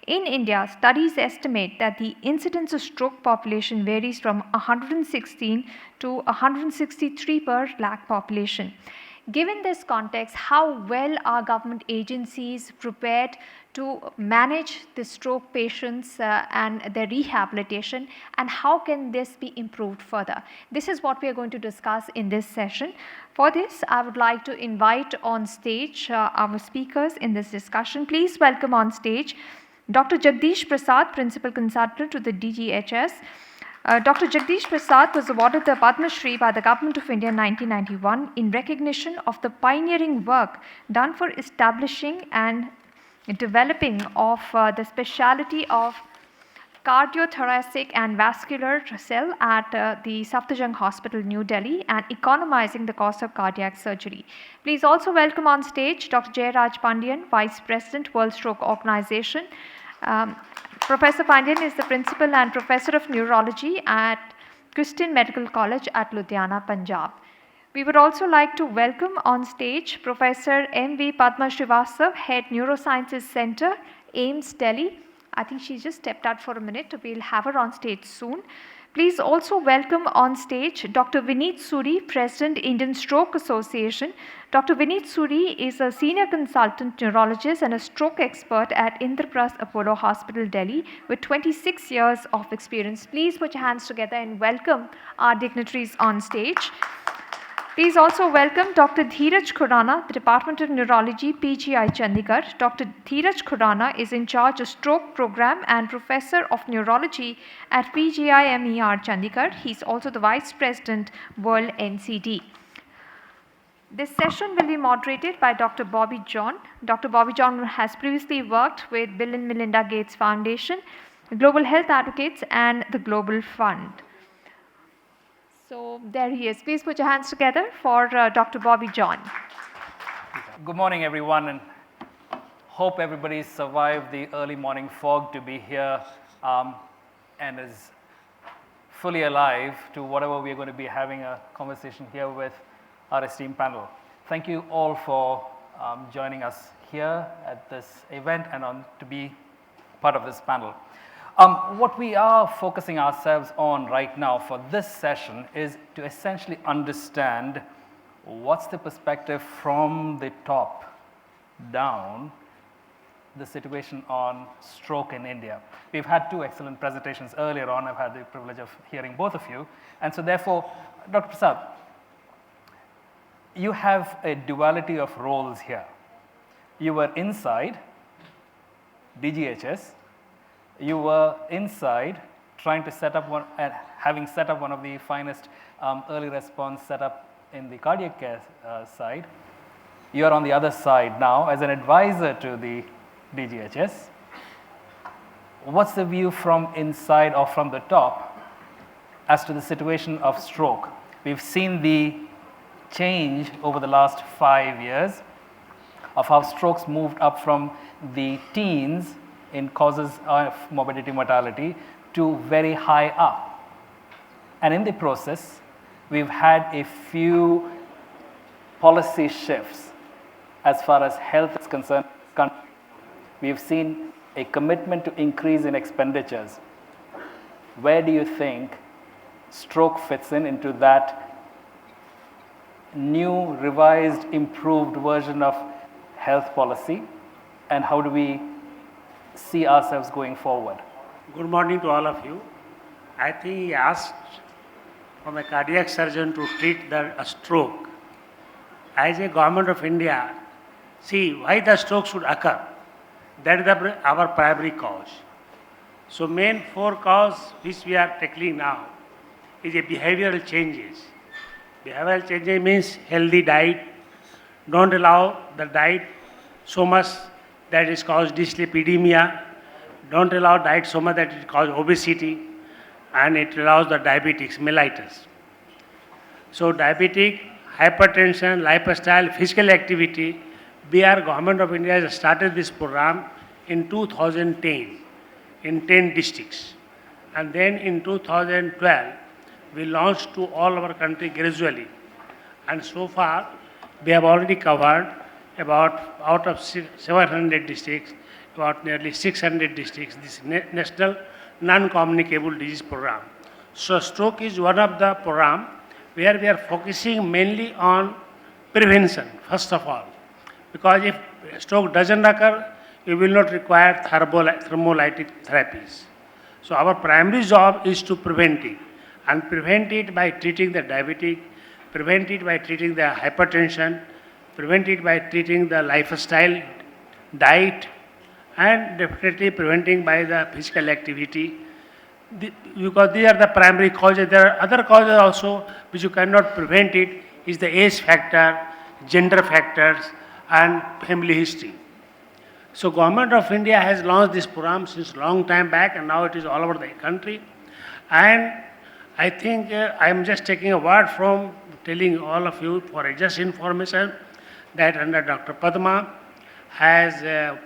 In India, studies estimate that the incidence of stroke population varies from 116 to 163 per lakh population. Given this context, how well are government agencies prepared to manage the stroke patients and their rehabilitation, and how can this be improved further? This is what we are going to discuss in this session. For this, I would like to invite on stage our speakers in this discussion. Please welcome on stage Dr. Jagdish Prasad, Principal Consultant to the DGHS. Dr. Jagdish Prasad was awarded the Padma Shri by the Government of India in 1991 in recognition of the pioneering work done for establishing and developing of the specialty of cardiothoracic and vascular cell at the Safdarjung Hospital, New Delhi, and economizing the cost of cardiac surgery. Please also welcome on stage Dr. Jayaraj Pandian, Vice President, World Stroke Organization. Professor Pandian is the Principal and Professor of Neurology at Christian Medical College at Ludhiana, Punjab. We would also like to welcome on stage Professor M.V. Padma Srivastav, Head Neurosciences Center, AIIMS, Delhi. I think she just stepped out for a minute. We'll have her on stage soon. Please also welcome on stage Dr. Vineet Suri, President, Indian Stroke Association. Dr. Vineet Suri is a senior consultant neurologist and a stroke expert at Indraprasth Apollo Hospital, Delhi, with 26 years of experience. Please put your hands together and welcome our dignitaries on stage. Please also welcome Dr. Dheeraj Khurana, the Department of Neurology, PGI Chandigarh. Dr. Dheeraj Khurana is in charge of Stroke Program and Professor of Neurology at PGI MER Chandigarh. He is also the Vice President, World NCD. This session will be moderated by Dr. Bobby John. Dr. Bobby John has previously worked with Bill and Melinda Gates Foundation, Global Health Advocates, and the Global Fund. So there he is. Please put your hands together for Dr. Bobby John. Good morning, everyone, and hope everybody survived the early morning fog to be here and is fully alive to whatever we are going to be having a conversation here with our esteemed panel. Thank you all for joining us here at this event and to be part of this panel. What we are focusing ourselves on right now for this session is to essentially understand what's the perspective from the top down, the situation on stroke in India. We've had two excellent presentations earlier on. I've had the privilege of hearing both of you. And so therefore, Dr. Prasad, you have a duality of roles here. You were inside DGHS. You were inside trying to set up having set up one of the finest early response setup in the cardiac care side. You are on the other side now as an advisor to the DGHS. What's the view from inside or from the top as to the situation of stroke? We've seen the change over the last 5 years of how strokes moved up from the teens in causes of morbidity mortality to very high up. And in the process, we've had a few policy shifts as far as health is concerned. We've seen a commitment to increase in expenditures. Where do you think stroke fits into that new, revised, improved version of health policy, and how do we see ourselves going forward? Good morning to all of you. I think he asked from a cardiac surgeon to treat a stroke. As a government of India, see why the stroke should occur. That is our primary cause. So main 4 causes which we are tackling now is a behavioral changes. Behavioral changes means healthy diet. Don't allow the diet so much that is caused dyslipidemia. Don't allow diet so much that it causes obesity, and it allows the diabetics, mellitus. So diabetic, hypertension, lifestyle, physical activity, our government of India has started this program in 2010 in 10 districts. And then in 2012, we launched to all our country gradually. And so far, we have already covered about out of 700 districts, about nearly 600 districts, this National Non-Communicable Disease Program. So stroke is one of the program where we are focusing mainly on prevention, first of all. Because if stroke doesn't occur, you will not require thermolytic therapies. So our primary job is to prevent it, and prevent it by treating the diabetic, prevent it by treating the hypertension, prevent it by treating the lifestyle, diet, and definitely preventing by the physical activity. Because these are the primary causes. There are other causes also which you cannot prevent it, is the age factor, gender factors, and family history. So Government of India has launched this program since long time back, and now it is all over the country. And I think I am just taking a word from telling all of you for just information that under Dr. Padma has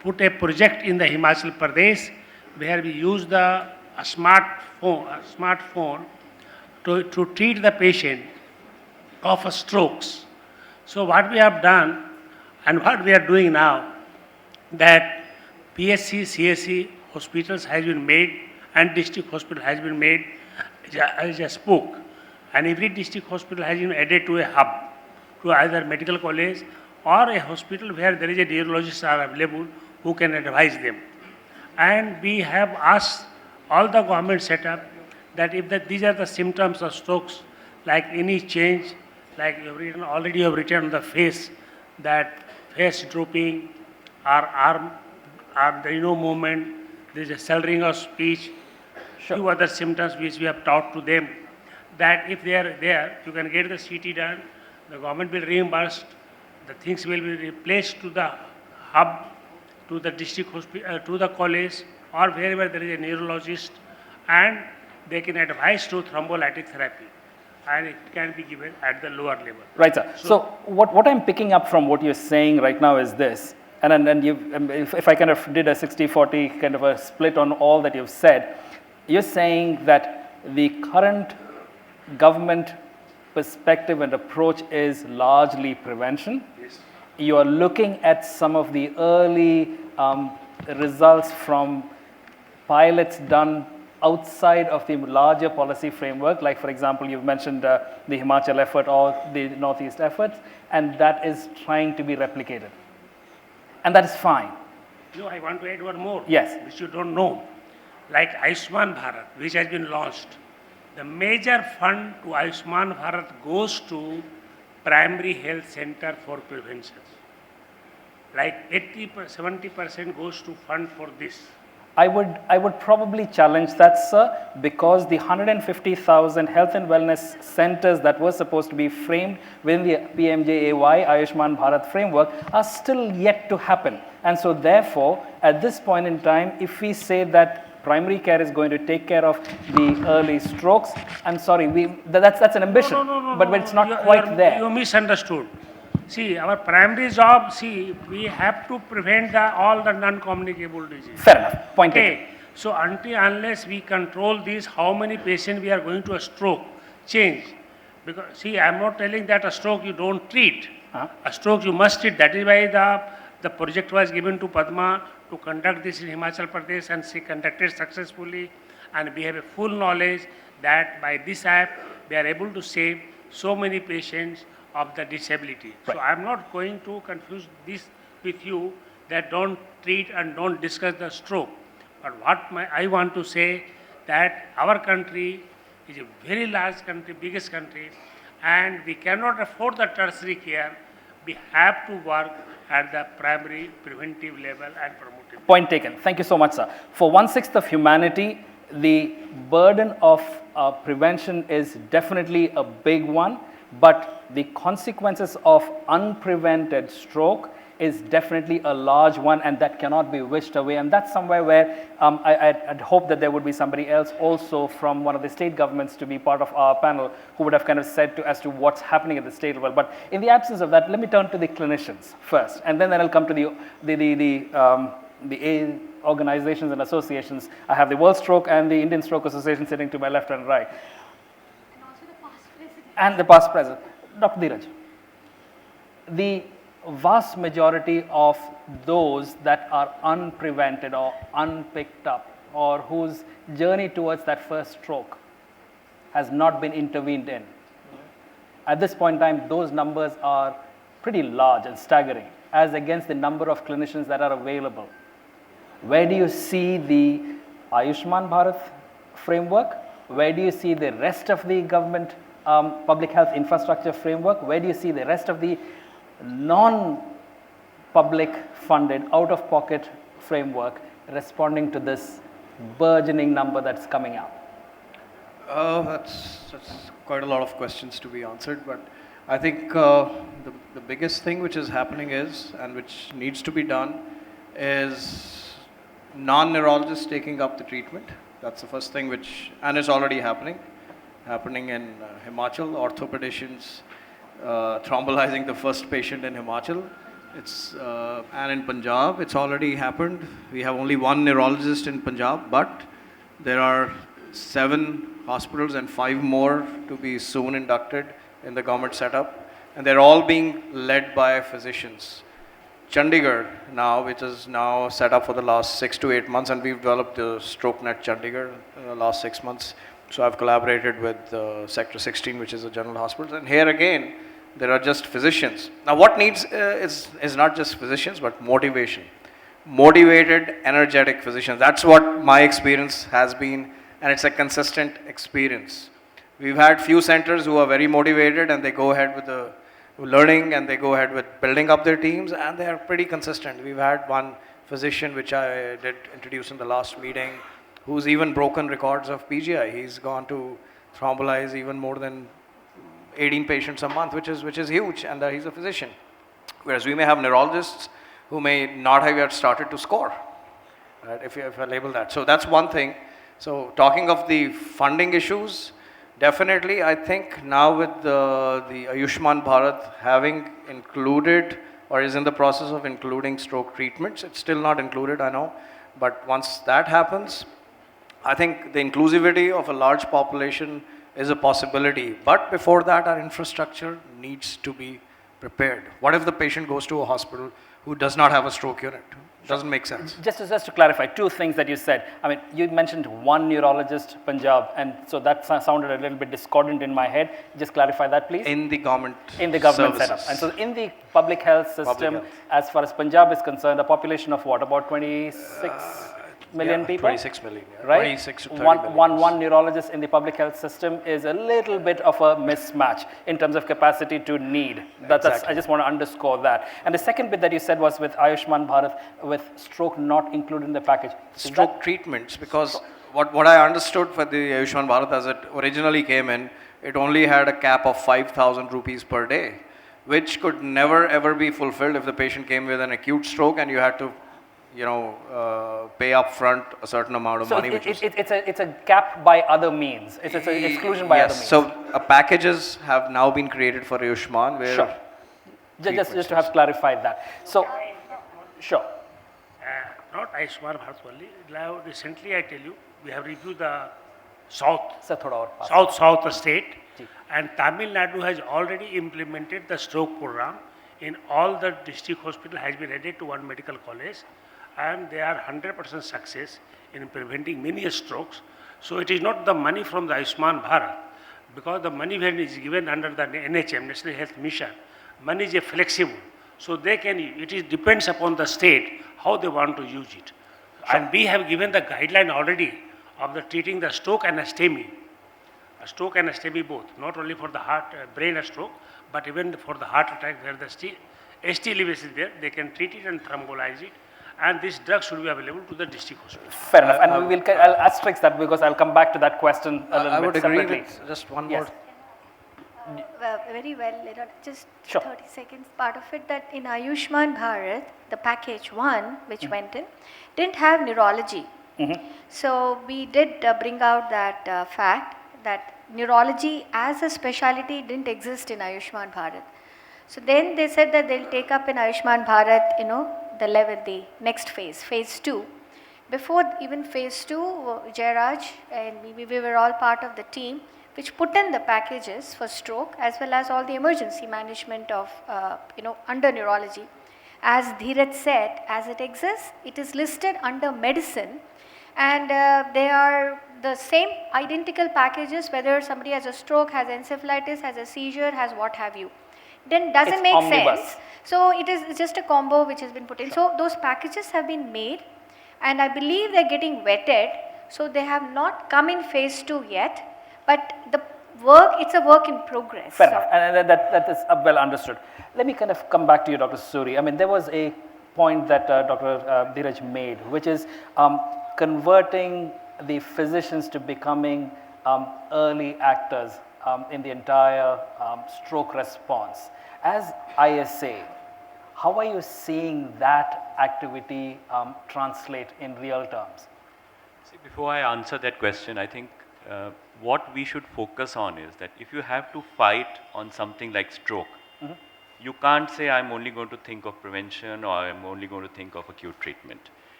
put a project in the Himachal Pradesh where we use a smartphone to treat the patient of strokes. So what we have done and what we are doing now, that PSC, CSC hospitals has been made and district hospital has been made, as I spoke, and every district hospital has been added to a hub, to either medical college or a hospital where there is a neurologist are available who can advise them. And we have asked all the government setup that if these are the symptoms of strokes, like any change, like already you have written on the face, that face drooping, or arm, or there is no movement, there is a slurring of speech, few other symptoms which we have taught to them, that if they are there, you can get the CT done, the government will reimburse, the things will be replaced to the hub, to the district hospital, to the college, or wherever there is a neurologist, and they can advise to thrombolytic therapy, and it can be given at the lower level. Right, sir. So what I'm picking up from what you're saying right now is this, and if I kind of did a 60-40 kind of a split on all that you've said, you're saying that the current government perspective and approach is largely prevention. Yes. You are looking at some of the early results from pilots done outside of the larger policy framework, like for example, you've mentioned the Himachal effort or the Northeast efforts, and that is trying to be replicated. And that is fine. No, I want to add one more. Yes. Which you don't know. Like Ayushman Bharat, which has been launched. The major fund to Ayushman Bharat goes to primary health center for prevention. Like 70% goes to fund for this. I would probably challenge that, sir, because the 150,000 health and wellness centers that were supposed to be framed within the PMJAY Ayushman Bharat framework are still yet to happen. And so therefore, at this point in time, if we say that primary care is going to take care of the early strokes, I'm sorry, that's an ambition, but it's not quite there. You misunderstood. See, our primary job, we have to prevent all the non-communicable disease. Fair enough. Point taken. So unless we control this, how many patients we are going to a stroke change? Because I am not telling that a stroke you don't treat. A stroke you must treat. That is why the project was given to Padma to conduct this in Himachal Pradesh, and she conducted successfully. And we have a full knowledge that by this app we are able to save so many patients of the disability. Right. So I am not going to confuse this with you that don't treat and don't discuss the stroke. But what I want to say that our country is a very large country, biggest country, and we cannot afford the tertiary care. We have to work at the primary preventive level and promotive. Point taken. Thank you so much, sir. For 1/6 of humanity, the burden of prevention is definitely a big one. But the consequences of unprevented stroke is definitely a large one, and that cannot be wished away. And that's somewhere where I'd hope that there would be somebody else also from one of the state governments to be part of our panel who would have kind of said as to what's happening at the state level. But in the absence of that, let me turn to the clinicians first, and then I'll come to the organizations and associations. I have the World Stroke and the Indian Stroke Association sitting to my left and right. And the past president, Dr. Dheeraj. vast majority of those that are unprevented or unpicked up, or whose journey towards that first stroke has not been intervened in. At this point in time, those numbers are pretty large and staggering as against the number of clinicians that are available. Where do you see the Ayushman Bharat framework? Where do you see the rest of the government public health infrastructure framework? Where do you see the rest of the non-public funded, out-of-pocket framework responding to this burgeoning number that's coming up? That's quite a lot of questions to be answered, but I think the biggest thing which is happening is, and which needs to be done, is non-neurologists taking up the treatment. That's the first thing which, and it's already happening in Himachal, orthopedicians thrombolizing the first patient in Himachal. And in Punjab, it's already happened. We have only one neurologist in Punjab, but there are 7 hospitals and 5 more to be soon inducted in the government setup, and they're all being led by physicians. Chandigarh now, which is now set up for the last 6 to 8 months, and we've developed the StrokeNet Chandigarh in the last 6 months. So I've collaborated with Sector 16, which is a general hospital, and here again, there are just physicians. Now what needs is not just physicians, but motivation. Motivated, energetic physicians. That's what my experience has been, and it's a consistent experience. We've had few centers who are very motivated and they go ahead with the learning and they go ahead with building up their teams, and they are pretty consistent. We've had one physician, which I did introduce in the last meeting, who's even broken records of PGI. He's gone to thrombolize even more than 18 patients a month, which is huge, and he's a physician. Whereas we may have neurologists who may not have yet started to score, right, if I label that. So that's one thing. So talking of the funding issues, definitely I think now with the Ayushman Bharat having included or is in the process of including stroke treatments, it's still not included, I know, but once that happens, I think the inclusivity of a large population is a possibility. But before that, our infrastructure needs to be prepared. What if the patient goes to a hospital who does not have a stroke unit? Doesn't make sense. Just to clarify, 2 things that you said. I mean, you mentioned one neurologist, Punjab, and so that sounded a little bit discordant in my head. Just clarify that, please. In the government setup. services. And so in the public health system, as far as Punjab is concerned, a population of what, about 26 million people? 26 million, yeah. Right? 26 to 30 million. One neurologist in the public health system is a little bit of a mismatch in terms of capacity to need. That's, I just want to underscore that. And the second bit that you said was with Ayushman Bharat, with stroke not included in the package. Stroke treatments, because what I understood for the Ayushman Bharat as it originally came in, it only had a cap of 5,000 rupees per day, which could never ever be fulfilled if the patient came with an acute stroke and you had to pay up front a certain amount of money. It's a cap by other means. It's an exclusion by other means. So packages have now been created for Ayushman. Where sure. Just to have clarified that. So, sure. Not Ayushman Bharat only. Now, recently, I tell you, we have reviewed the south state, and Tamil Nadu has already implemented the stroke program in all the district hospital has been added to one medical college, and they are 100% success in preventing many strokes. So it is not the money from the Ayushman Bharat, because the money when is given under the NHM, National Health Mission, money is flexible. So they can, it depends upon the state how they want to use it. And we have given the guideline already of the treating the stroke and STEMI. A stroke and STEMI both, not only for the heart, brain stroke, but even for the heart attack where the ST levis is there, they can treat it and thrombolize it. And this drug should be available to the district hospital. Fair enough. And I'll asterisk that because I'll come back to that question a little bit separately. I would agree with just one more. Very well, just sure. 30 seconds part of it, that in Ayushman Bharat, the package 1 which went in, didn't have neurology. So we did bring out that fact that neurology as a specialty didn't exist in Ayushman Bharat. So then they said that they'll take up in Ayushman Bharat, the next phase, phase 2. Before even phase 2, Jairaj and we were all part of the team. which put in the packages for stroke as well as all the emergency management of, under neurology. As Dheeraj said, as it exists, it is listed under medicine, and they are the same identical packages whether somebody has a stroke, has encephalitis, has a seizure, has what have you. Then doesn't It's make omnibus. sense. So it is just a combo which has been put in. So those packages have been made, and I believe they're getting vetted. So they have not come in phase 2 yet, but the work, it's a work in progress. Fair So- enough, and that is well understood. Let me kind of come back to you, Dr. Suri. I mean, there was a point that Dr. Dheeraj made, which is converting the physicians to becoming early actors in the entire stroke response. As ISA, how are you seeing that activity translate in real terms? See, before I answer that question, I think what we should focus on is that if you have to fight on something like stroke, you can't say I'm only going to think of prevention or I'm only going to think of acute treatment.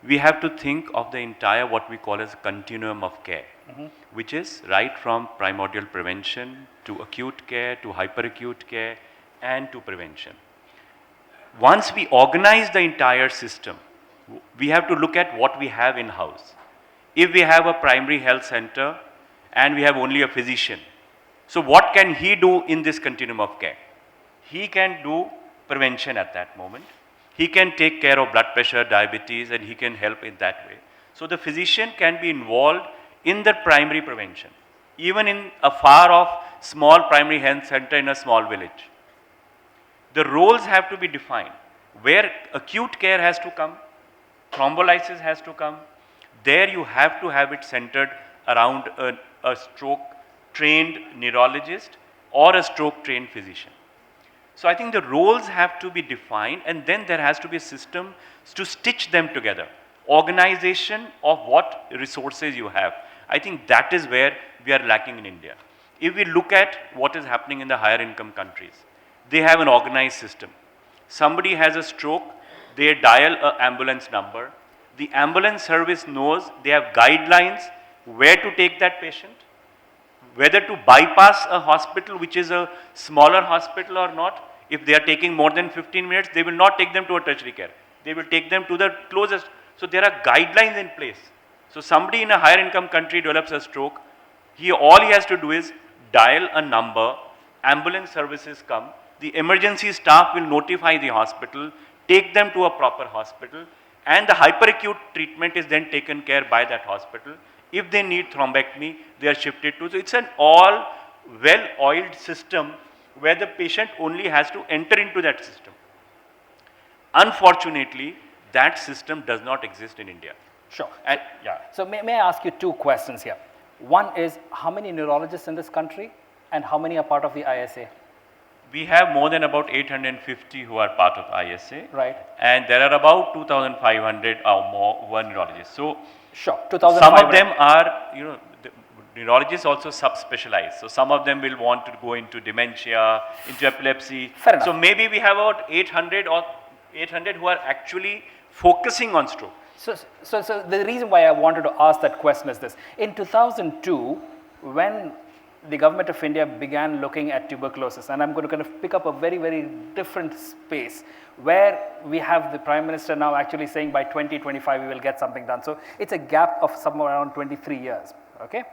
We have to think of the entire what we call as a continuum of care, which is right from primordial prevention to acute care to hyperacute care and to prevention. Once we organize the entire system, we have to look at what we have in house. If we have a primary health center and we have only a physician, so what can he do in this continuum of care? He can do prevention at that moment. He can take care of blood pressure, diabetes, and he can help in that way. So the physician can be involved in the primary prevention, even in a far off small primary health center in a small village. The roles have to be defined. Where acute care has to come, thrombolysis has to come, there you have to have it centered around a stroke trained neurologist or a stroke trained physician. So I think the roles have to be defined, and then there has to be a system to stitch them together. Organization of what resources you have. I think that is where we are lacking in India. If we look at what is happening in the higher income countries, they have an organized system. Somebody has a stroke, they dial an ambulance number. The ambulance service knows, they have guidelines where to take that patient, whether to bypass a hospital which is a smaller hospital or not. If they are taking more than 15 minutes, they will not take them to a tertiary care. They will take them to the closest. So there are guidelines in place. So somebody in a higher income country develops a stroke, all he has to do is dial a number, ambulance services come, the emergency staff will notify the hospital, take them to a proper hospital, and the hyperacute treatment is then taken care by that hospital. If they need thrombectomy, they are shifted to. So it's an all well-oiled system where the patient only has to enter into that system. Unfortunately, that system does not exist in India. Sure. And yeah. So may I ask you two questions here? One is, how many neurologists in this country and how many are part of the ISA? We have more than about 850 who are part of ISA. Right. And there are about 2,500 or more who are neurologists. So Sure, some of them are, the neurologists also subspecialize. So some of them will want to go into dementia, into epilepsy. Fair enough. So maybe we have about 800 who are actually focusing on stroke. So the reason why I wanted to ask that question is this. In 2002, when the government of India began looking at tuberculosis, and I'm going to kind of pick up a very, very different space where we have the Prime Minister now actually saying by 2025 we will get something done. So it's a gap of somewhere around 23 years, okay?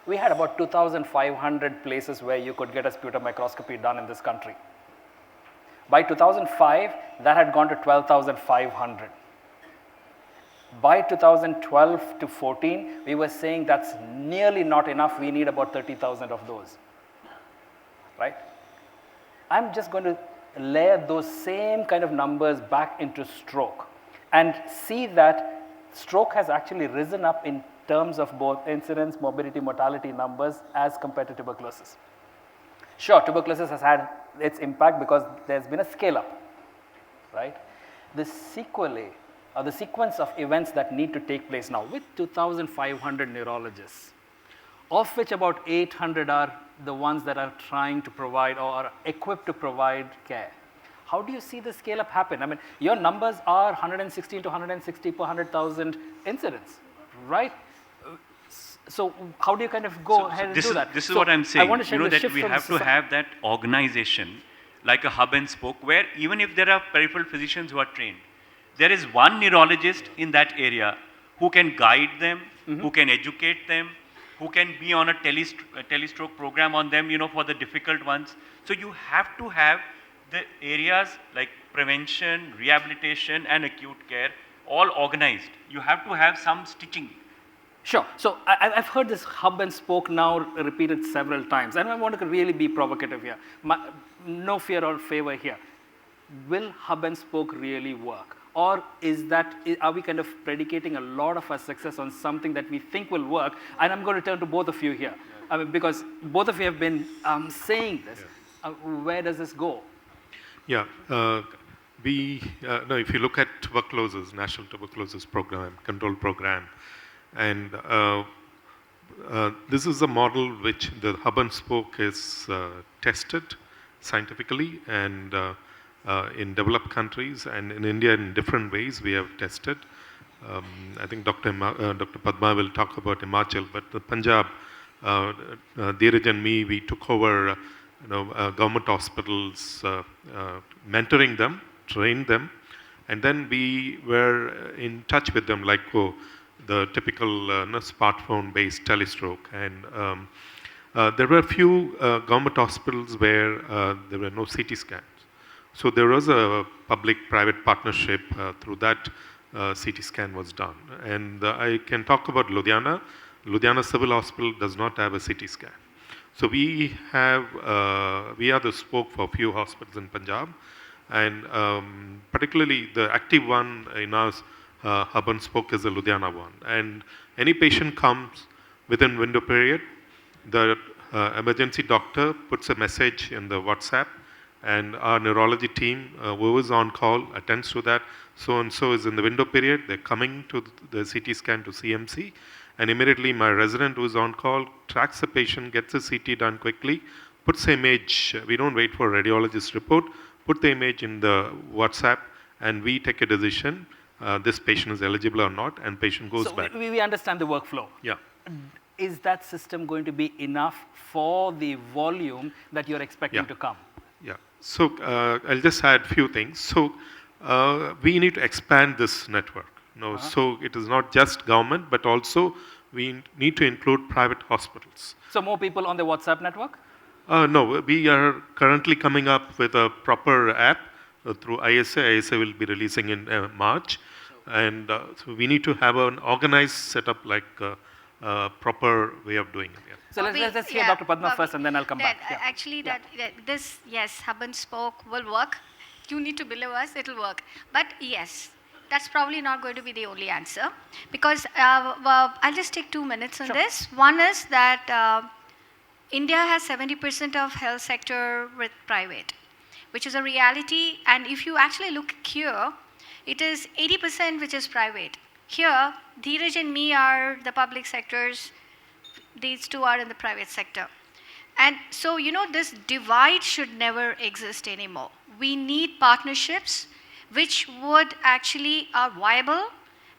We had about 2,500 places where you could get a sputum microscopy done in this country. By 2005, that had gone to 12,500. By 2012 to 14, we were saying that's nearly not enough, we need about 30,000 of those, right? I'm just going to layer those same kind of numbers back into stroke and see that stroke has actually risen up in terms of both incidence, morbidity, mortality numbers as compared to tuberculosis. Sure, tuberculosis has had its impact because there's been a scale up, right? The sequelae or the sequence of events that need to take place now with 2,500 neurologists, of which about 800 are the ones that are trying to provide or are equipped to provide care. How do you see the scale up happen? I mean, your numbers are 116 to 160 per 100,000 incidents, right? So how do you kind of go ahead and this do is, that? This is So what I'm I saying. want to share the That shift we from have to have that organization, like a hub and spoke, where even if there are peripheral physicians who are trained, there is one neurologist in that area who can guide them, who can educate them, who can be on a telestroke program on them, for the difficult ones. So you have to have the areas like prevention, rehabilitation, and acute care all organized. You have to have some stitching. Sure. So I've heard this hub and spoke now repeated several times, and I want to really be provocative here. No fear or favor here. Will hub and spoke really work? Or are we kind of predicating a lot of our success on something that we think will work? And I'm going to turn to both of you here. I mean, because both of you have been saying this. Where does this go? Yeah, no, if you look at tuberculosis, National Tuberculosis Program, Control Program, and this is a model which the hub and spoke is tested scientifically and in developed countries, and in India in different ways we have tested. I think Dr. Padma will talk about Himachal, but the Punjab, Dheeraj and me, we took over government hospitals, mentoring them, trained them, and then we were in touch with them like the typical smartphone-based telestroke. And there were a few government hospitals where there were no CT scans. So there was a public-private partnership through that CT scan was done. And I can talk about Ludhiana. Ludhiana Civil Hospital does not have a CT scan. So we are the spoke for a few hospitals in Punjab, and particularly the active one in our hub and spoke is the Ludhiana one. And any patient comes within window period, the emergency doctor puts a message in the WhatsApp, and our neurology team, who is on call, attends to that. So and so is in the window period. They're coming to the CT scan to CMC, and immediately my resident who is on call tracks the patient, gets the CT done quickly, puts the image. We don't wait for a radiologist report. Put the image in the WhatsApp, and we take a decision. This patient is eligible or not, and patient goes back. So we understand the workflow. Yeah. Is that system going to be enough for the volume that you're expecting to come? Yeah. So I'll just add a few things. So we need to expand this network. So it is not just government, but also we need to include private hospitals. So more people on the WhatsApp network? No, we are currently coming up with a proper app through ISA. ISA will be releasing in March. And so we need to have an organized setup, like a proper way of doing it. Yeah. So let's hear Dr. Padma first, and then I'll come back. Actually, this, yes, hub and spoke will work. You need to believe us, it'll work. But yes, that's probably not going to be the only answer, because I'll just take 2 minutes on this. One is that India has 70% of health sector with private, which is a reality. And if you actually look here, it is 80% which is private. Here, Dheeraj and me are the public sectors. These two are in the private sector. And so, this divide should never exist anymore. We need partnerships which would actually are viable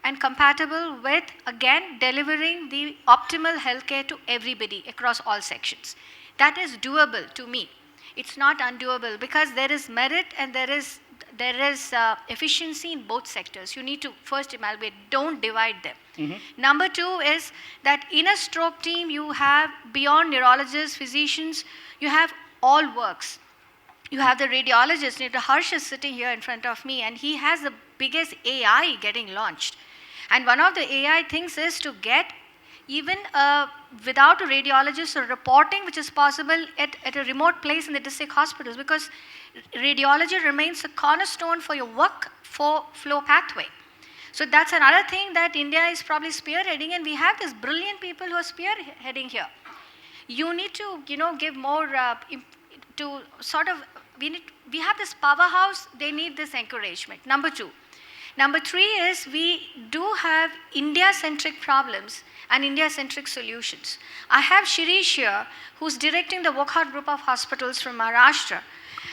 and compatible with, again, delivering the optimal healthcare to everybody across all sections. That is doable to me. It's not undoable, because there is merit and there is efficiency in both sectors. You need to first evaluate, don't divide them. Number two is that in a stroke team, you have, beyond neurologists, physicians, you have all works. You have the radiologist. Harsh is sitting here in front of me, and he has the biggest AI getting launched. And one of the AI things is to get even without a radiologist or reporting, which is possible at a remote place in the district hospitals, because radiology remains a cornerstone for your workflow pathway. So that's another thing that India is probably spearheading, and we have these brilliant people who are spearheading here. You need to, give more to sort of, we have this powerhouse, they need this encouragement. Number two. Number three is we do have India-centric problems and India-centric solutions. I have Shirish here, who's directing the Wokhart group of hospitals from Maharashtra.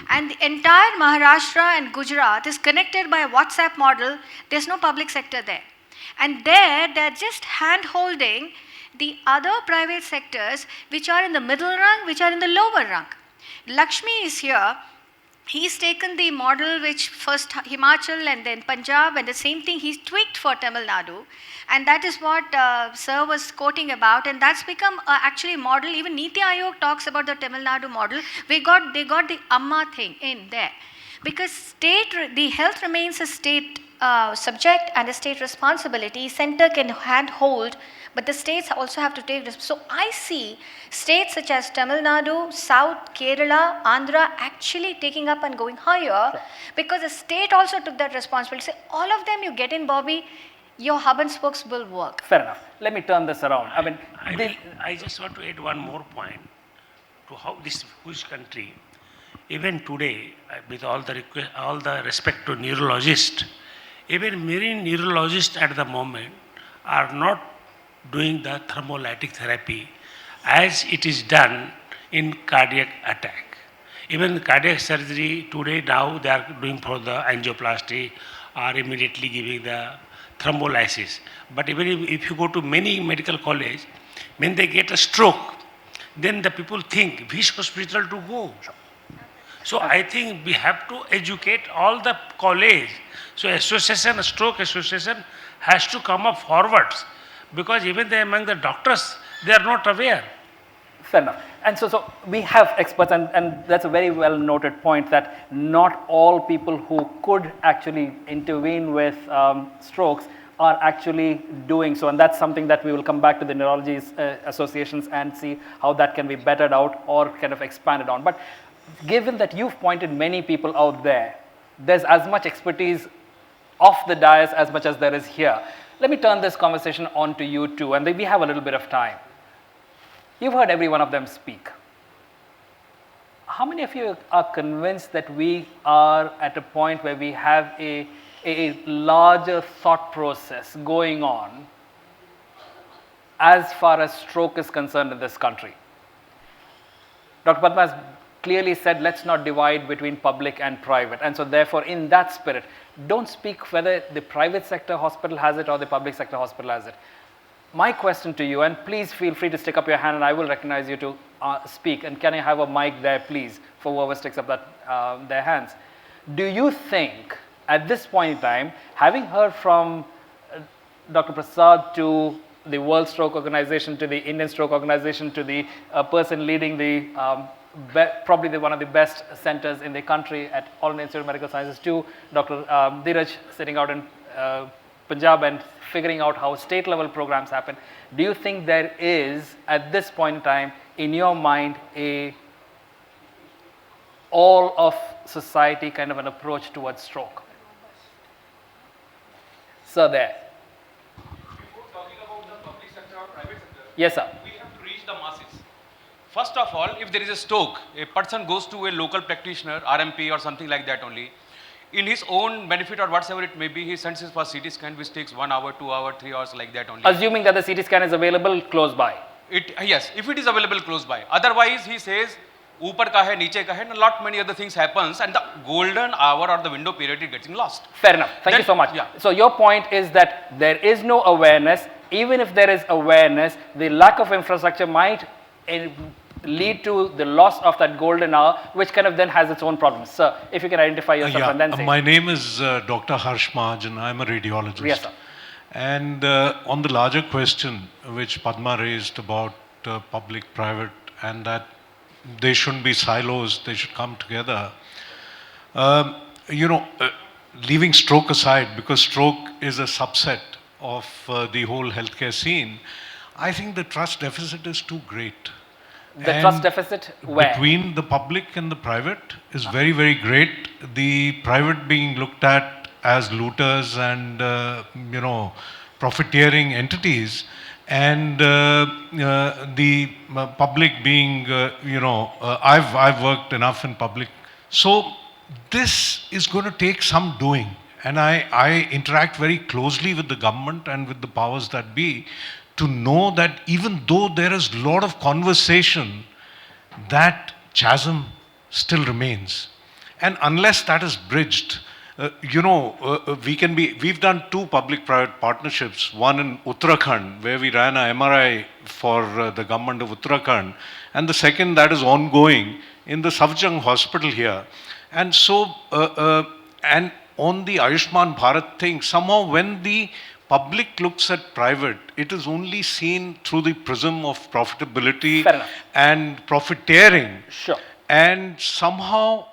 And the entire Maharashtra and Gujarat is connected by a WhatsApp model. There's no public sector there. And there, they're just hand holding the other private sectors which are in the middle rung, which are in the lower rung. Lakshmi is here. He's taken the model which first Himachal and then Punjab, and the same thing he's tweaked for Tamil Nadu. And that is what Sir was quoting about, and that's become actually a model. Even Niti Aayog talks about the Tamil Nadu model. They got the Amma thing in there. Because the health remains a state subject and a state responsibility. Center can handhold, but the states also have to take this. So I see states such as Tamil Nadu, South, Kerala, Andhra actually taking up and going higher, because the state also took that responsibility. So all of them you get in, Bobby, your hub and spokes will work. Fair enough. Let me turn this around. I just want to add one more point to how this huge country, even today, with all the respect to neurologists, even marine neurologists at the moment are not doing the thermolytic therapy as it is done in cardiac attack. Even cardiac surgery today now they are doing for the angioplasty or immediately giving the thrombolysis. But even if you go to many medical college, when they get a stroke, then the people think which hospital to go. So I think we have to educate all the college. So association, stroke association has to come up forwards, because even among the doctors, they are not aware. Fair enough. And so we have experts, and that's a very well noted point, that not all people who could actually intervene with strokes are actually doing so, and that's something that we will come back to the neurology associations and see how that can be bettered out or kind of expanded on. But given that you've pointed many people out there, there's as much expertise off the dais as much as there is here. Let me turn this conversation on to you too, and we have a little bit of time. You've heard every one of them speak. How many of you are convinced that we are at a point where we have a larger thought process going on as far as stroke is concerned in this country? Dr. Padma has clearly said, let's not divide between public and private. And so therefore, in that spirit, don't speak whether the private sector hospital has it or the public sector hospital has it. My question to you, and please feel free to stick up your hand and I will recognize you to speak. And can I have a mic there, please, for whoever sticks up their hands. Do you think, at this point in time, having heard from Dr. Prasad to the World Stroke Organization, to the Indian Stroke Organization, to the person leading the probably one of the best centers in the country at All India Institute of Medical Sciences, to Dr. Dheeraj sitting out in Punjab and figuring out how state level programs happen, do you think there is, at this point in time, in your mind, a all of society kind of an approach towards stroke? So there. Before talking about the public sector or private sector, Yes, sir. we have to reach the masses. First of all, if there is a stroke, a person goes to a local practitioner, RMP or something like that only. In his own benefit or whatsoever it may be, he sends his for CT scan, which takes 1 hour, 2 hours, 3 hours, like that only. Assuming that the CT scan is available close by. Yes, if it is available close by. Otherwise, he says, upar ka hai, niche ka hai, and a lot many other things happens, and the golden hour or the window period is getting lost. Fair enough. Thank you so much. Yeah. So your point is that there is no awareness. Even if there is awareness, the lack of infrastructure might lead to the loss of that golden hour, which kind of then has its own problems. Sir, if you can identify yourself and then say. My name is Dr. Harsh Mahajan. I'm a radiologist. Yes, sir. And on the larger question which Padma raised about public, private, and that they shouldn't be silos, they should come together. Leaving stroke aside, because stroke is a subset of the whole healthcare scene, I think the trust deficit is too great. The trust deficit where? Between the public and the private is very, very great. The private being looked at as looters and, profiteering entities, and the public being, I've worked enough in public. So this is going to take some doing. And I interact very closely with the government and with the powers that be to know that even though there is a lot of conversation, that chasm still remains. And unless that is bridged, we've done 2 public-private partnerships, one in Uttarakhand, where we ran a MRI for the government of Uttarakhand, and the second that is ongoing in the Safjung hospital here. And so, and on the Ayushman Bharat thing, somehow when the public looks at private, it is only seen through the prism of profitability Fair enough. and profiteering. Sure. And somehow,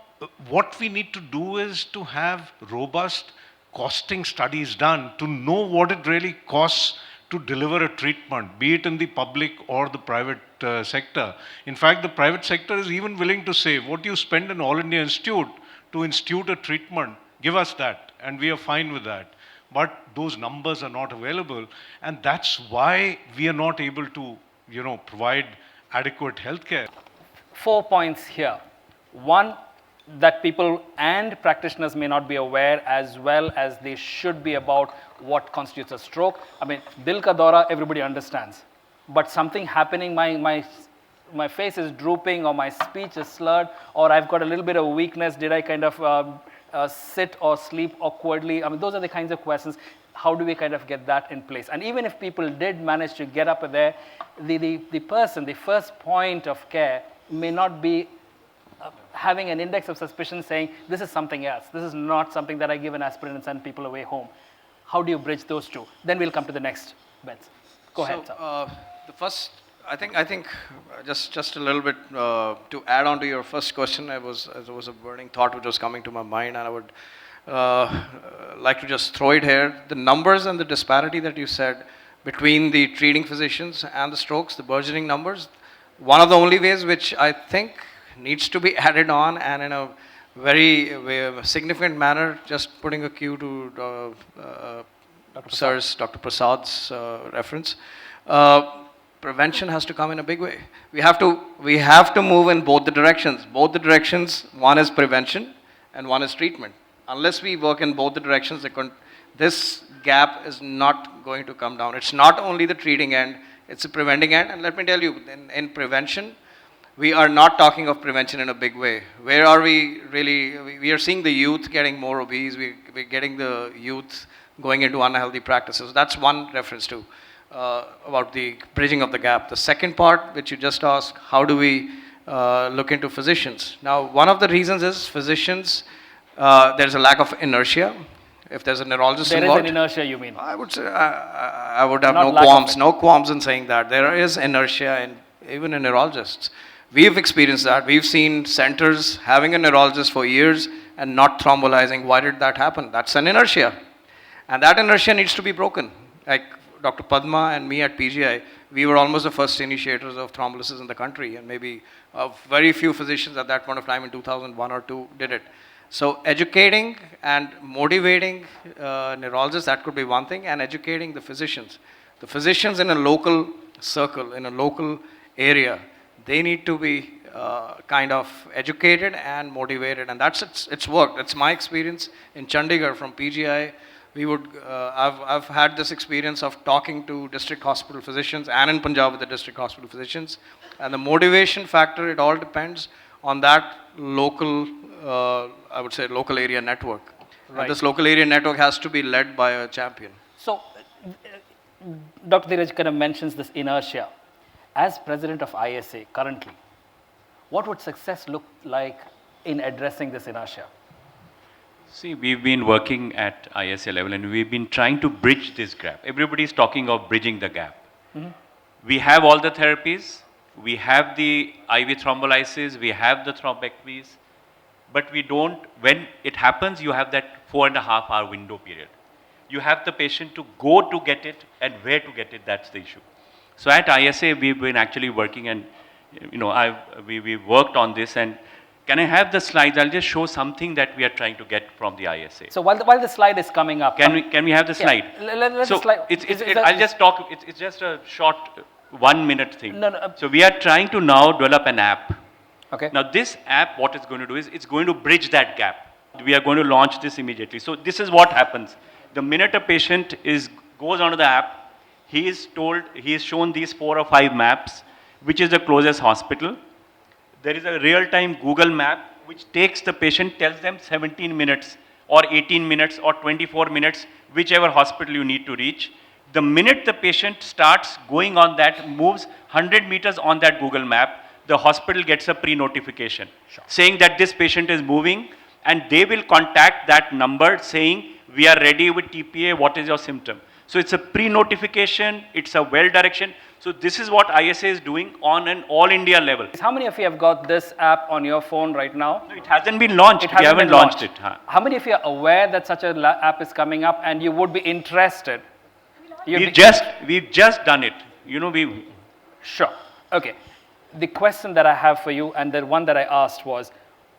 what we need to do is to have robust costing studies done to know what it really costs to deliver a treatment, be it in the public or the private sector. In fact, the private sector is even willing to say, what you spend in All India Institute to institute a treatment, give us that, and we are fine with that. But those numbers are not available, and that's why we are not able to, provide adequate healthcare. 4 points here. One, that people and practitioners may not be aware as well as they should be about what constitutes a stroke. I mean, dil ka daura, everybody understands. But something happening, my face is drooping, or my speech is slurred, or I've got a little bit of weakness, did I kind of sit or sleep awkwardly? I mean, those are the kinds of questions. How do we kind of get that in place? And even if people did manage to get up there, the person, the first point of care may not be having an index of suspicion saying, this is something else. This is not something that I give an aspirin and send people away home. How do you bridge those two? Then we'll come to the next bets. Go ahead, sir. The first, I think just a little bit to add on to your first question, there was a burning thought which was coming to my mind, and I would like to just throw it here. The numbers and the disparity that you said between the treating physicians and the strokes, the burgeoning numbers, one of the only ways which I think needs to be added on, and in a very significant manner, just putting a cue to Dr. Prasad's reference. Prevention has to come in a big way. We have to move in both the directions. Both the directions, one is prevention and one is treatment. Unless we work in both the directions, this gap is not going to come down. It's not only the treating end, it's a preventing end. And let me tell you, in prevention, we are not talking of prevention in a big way. Where are we really? We are seeing the youth getting more obese. We're getting the youth going into unhealthy practices. That's one reference to about the bridging of the gap. The second part, which you just asked, how do we look into physicians? Now, one of the reasons is physicians, there's a lack of inertia. If there's a neurologist involved. There is an inertia, you mean? I would say, I would have Not no qualms in saying that. There is inertia even in neurologists. We've experienced that. We've seen centers having a neurologist for years and not thrombolizing. Why did that happen? That's an inertia. And that inertia needs to be broken. Like Dr. Padma and me at PGI, we were almost the first initiators of thrombolysis in the country, and maybe very few physicians at that point of time in 2001 or 2 did it. So educating and motivating neurologists, that could be one thing, and educating the physicians. The physicians in a local circle, in a local area, they need to be kind of educated and motivated, and it's worked. That's my experience in Chandigarh from PGI. I've had this experience of talking to district hospital physicians, and in Punjab with the district hospital physicians, and the motivation factor, it all depends on that local, I would say, local area network. Right. And this local area network has to be led by a champion. So, Dr. Dheeraj kind of mentions this inertia. As president of ISA currently, what would success look like in addressing this inertia? See, we've been working at ISA level and we've been trying to bridge this gap. Everybody's talking of bridging the gap. Mm-hmm. We have all the therapies, we have the IV thrombolysis, we have the thrombectomies, but we don't, when it happens, you have that 4.5 hour window period. You have the patient to go to get it and where to get it, that's the issue. So at ISA, we've been actually working, and we worked on this. And can I have the slides? I'll just show something that we are trying to get from the ISA. So while the slide is coming up, can we have the slide? So slide. I'll just talk. It's just a short 1 minute thing. No. So we are trying to now develop an app. Okay. Now this app, what it's going to do is it's going to bridge that gap. We are going to launch this immediately. So this is what happens. The minute a patient goes onto the app, he is shown these 4 or 5 maps, which is the closest hospital. There is a real-time Google map, which takes the patient, tells them 17 minutes or 18 minutes or 24 minutes, whichever hospital you need to reach. The minute the patient starts going on that, moves 100 meters on that Google map, the hospital gets a pre-notification saying that this patient is moving, and they will contact that number saying, we are ready with TPA, what is your symptom? So it's a pre-notification, it's a well direction. So this is what ISA is doing on an all India level. How many of you have got this app on your phone right now? No, it hasn't been launched. It hasn't we haven't been launched it. Huh. How many of you are aware that such a app is coming up and you would be interested? We've just done it. You know, we. Sure. Okay. The question that I have for you, and the one that I asked was,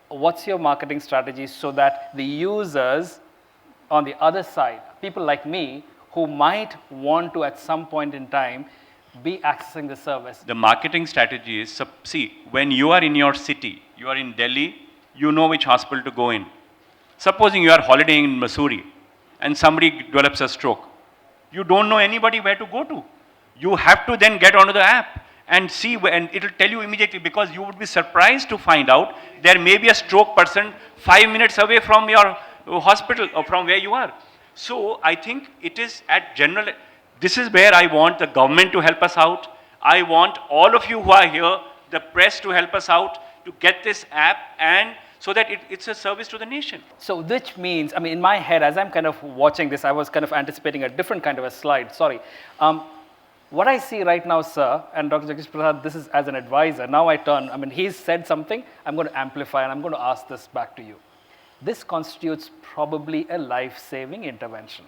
what's your marketing strategy so that the users on the other side, people like me, who might want to at some point in time be accessing the service? The marketing strategy is, see, when you are in your city, you are in Delhi, you know which hospital to go in. Supposing you are holidaying in Missouri and somebody develops a stroke, you don't know anybody where to go to. You have to then get onto the app and see, and it will tell you immediately, because you would be surprised to find out there may be a stroke person 5 minutes away from your hospital or from where you are. So I think it is at general, this is where I want the government to help us out. I want all of you who are here, the press, to help us out to get this app, and so that it's a service to the nation. So which means, I mean, in my head, as I'm kind of watching this, I was kind of anticipating a different kind of a slide, sorry. What I see right now, sir, and Dr. Jagdish Prasad, this is as an advisor. Now I turn, I mean, he's said something, I'm going to amplify, and I'm going to ask this back to you. This constitutes probably a life-saving intervention.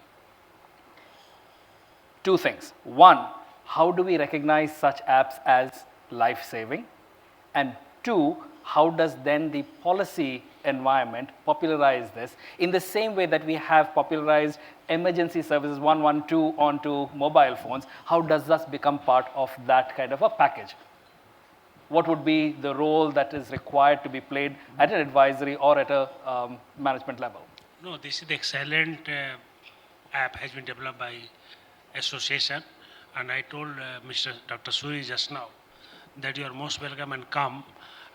Two things. One, how do we recognize such apps as life-saving? And two, how does then the policy environment popularize this in the same way that we have popularized emergency services 112 onto mobile phones? How does this become part of that kind of a package? What would be the role that is required to be played at an advisory or at a management level? No, this is the excellent app has been developed by association, and I told Mr. Dr. Suri just now that you are most welcome and come,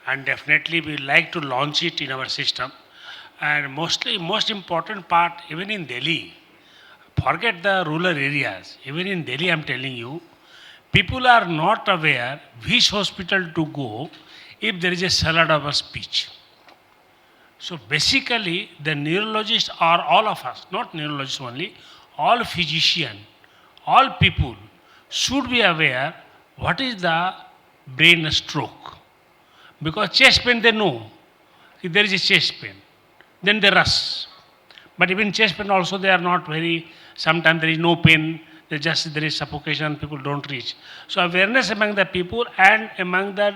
and definitely we like to launch it in our system. And most important part, even in Delhi, forget the rural areas, even in Delhi I'm telling you, people are not aware which hospital to go if there is a salad of a speech. So basically the neurologists are all of us, not neurologists only, all physicians, all people should be aware what is the brain stroke. Because chest pain they know, if there is a chest pain, then they rush. But even chest pain also they are not very, sometimes there is no pain, there is suffocation, people don't reach. So awareness among the people and among the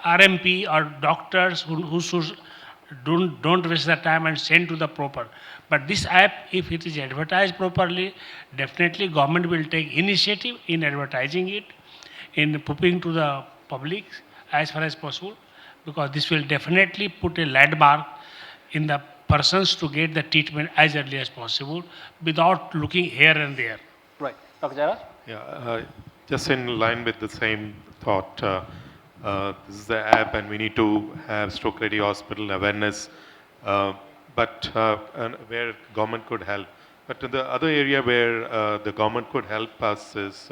RMP or doctors who should don't waste the time and send to the proper. But this app, if it is advertised properly, definitely government will take initiative in advertising it, in putting to the public as far as possible, because this will definitely put a landmark in the persons to get the treatment as early as possible without looking here and there. Right. Dr. Jairaj? Yeah, just in line with the same thought, this is the app and we need to have stroke ready hospital awareness, but where government could help. But the other area where the government could help us is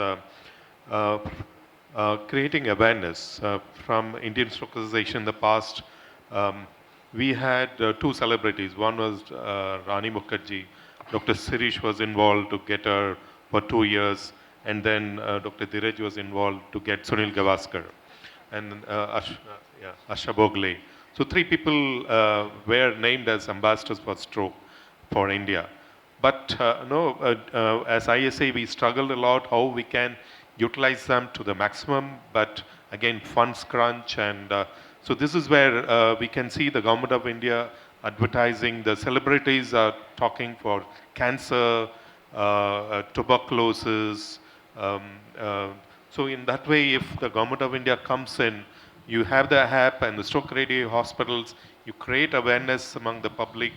creating awareness. From Indian Stroke Association in the past, we had two celebrities. One was Rani Mukherjee. Dr. Sirish was involved to get her for 2 years, and then Dr. Dheeraj was involved to get Sunil Gavaskar, and Asha Bogle. So 3 people were named as ambassadors for stroke for India. But as ISA, we struggled a lot how we can utilize them to the maximum, but again, funds crunch, and so this is where we can see the government of India advertising. The celebrities are talking for cancer, tuberculosis. So in that way, if the government of India comes in, you have the app and the stroke ready hospitals, you create awareness among the public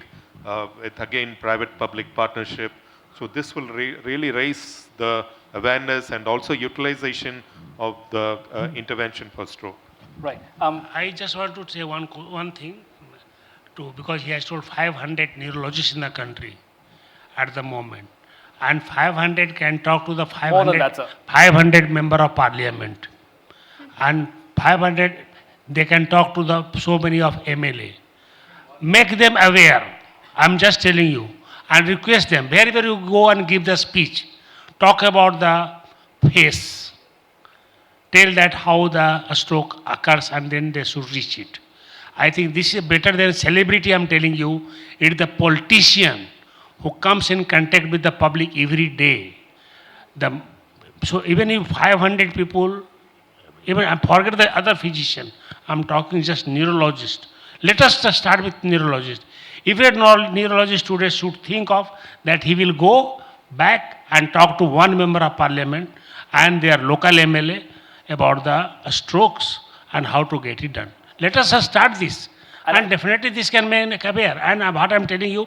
with again private-public partnership. So this will really raise the awareness and also utilization of the intervention for stroke. Right. I just want to say one thing. because he has told 500 neurologists in the country at the moment. And 500 can talk to the 500, More than that, sir. 500 member of parliament. And 500, they can talk to the so many of MLA. Make them aware. I'm just telling you. And request them, wherever you go and give the speech, talk about the face. Tell that how the stroke occurs and then they should reach it. I think this is better than celebrity, I'm telling you. It's the politician who comes in contact with the public every day. So even if 500 people, even I forget the other physician, I'm talking just neurologist. Let us just start with neurologist. If a neurologist today should think of that he will go back and talk to one member of parliament and their local MLA about the strokes and how to get it done. Let us just start this. And definitely this can make aware. And what I'm telling you,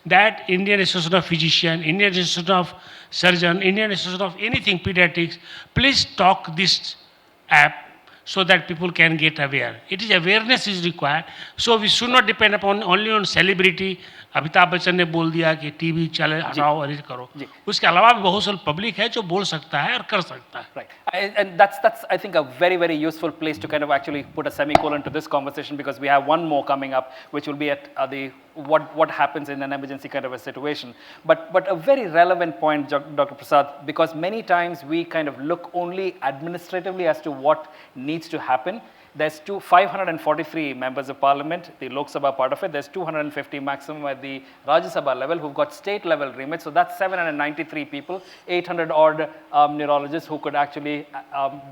that Indian Association of Physician, Indian Association of Surgeon, Indian Association of anything, pediatrics, please talk this app so that people can get aware. It is awareness is required. So we should not depend upon only on celebrity. Amitabh Bachchan ने बोल दिया कि TV चले हटाओ और ये करो उसके अलावा भी बहुत सारा पब्लिक है जो बोल सकता है और कर सकता है Right. And that's I think a very, very useful place to kind of actually put a semicolon to this conversation, because we have one more coming up, which will be at the what happens in an emergency kind of a situation. But a very relevant point, Dr. Prasad, because many times we kind of look only administratively as to what needs to happen. There's 543 members of parliament, the Lok Sabha part of it. There's 250 maximum at the Rajya Sabha level who've got state level remit. So that's 793 people, 800 odd neurologists who could actually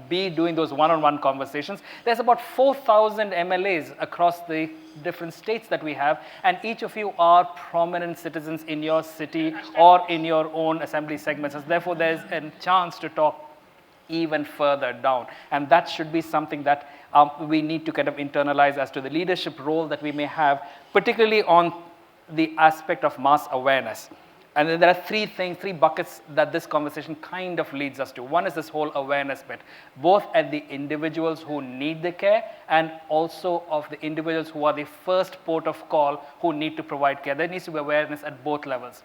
be doing those one-on-one conversations. There's about 4,000 MLAs across the different states that we have, and each of you are prominent citizens in your city or in your own assembly segments. So therefore, there's a chance to talk even further down, and that should be something that we need to kind of internalize as to the leadership role that we may have, particularly on the aspect of mass awareness. And then there are three buckets that this conversation kind of leads us to. One is this whole awareness bit, both at the individuals who need the care and also of the individuals who are the first port of call who need to provide care. There needs to be awareness at both levels.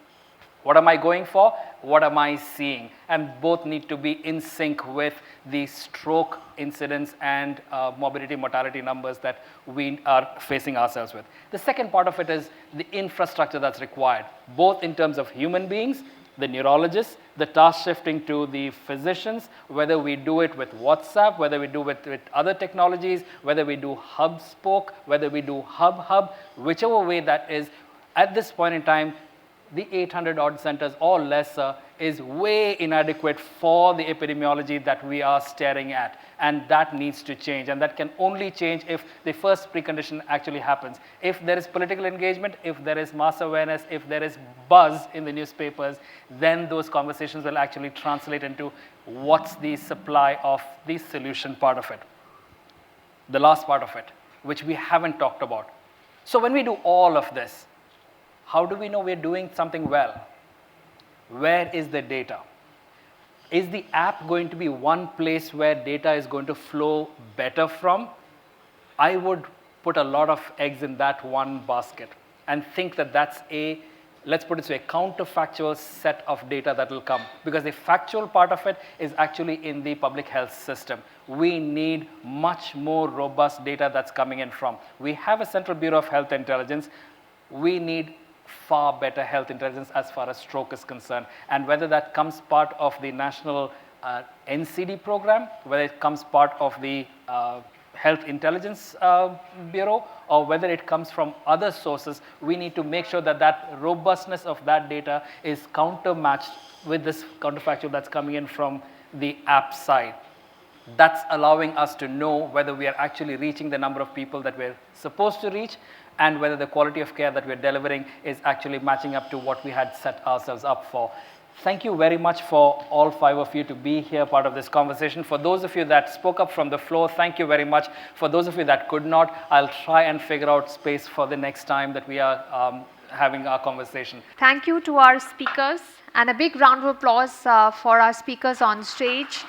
What am I going for? What am I seeing? And both need to be in sync with the stroke incidence and morbidity mortality numbers that we are facing ourselves with. The second part of it is the infrastructure that's required, both in terms of human beings, the neurologists, the task shifting to the physicians, whether we do it with WhatsApp, whether we do it with other technologies, whether we do hub spoke, whether we do hub, whichever way that is, at this point in time, the 800 odd centers or lesser is way inadequate for the epidemiology that we are staring at, and that needs to change, and that can only change if the first precondition actually happens. If there is political engagement, if there is mass awareness, if there is buzz in the newspapers, then those conversations will actually translate into what's the supply of the solution part of it. The last part of it, which we haven't talked about. So when we do all of this, how do we know we're doing something well? Where is the data? Is the app going to be one place where data is going to flow better from? I would put a lot of eggs in that one basket and think that that's a, let's put it this way, a counterfactual set of data that will come, because the factual part of it is actually in the public health system. We need much more robust data that's coming in from. We have a Central Bureau of Health Intelligence. We need far better health intelligence as far as stroke is concerned, and whether that comes part of the national NCD program, whether it comes part of the Health Intelligence Bureau, or whether it comes from other sources, we need to make sure that that robustness of that data is countermatched with this counterfactual that's coming in from the app side. That's allowing us to know whether we are actually reaching the number of people that we're supposed to reach, and whether the quality of care that we're delivering is actually matching up to what we had set ourselves up for. Thank you very much for all five of you to be here, part of this conversation. For those of you that spoke up from the floor, thank you very much. For those of you that could not, I'll try and figure out space for the next time that we are having our conversation. Thank you to our speakers, and a big round of applause for our speakers on stage.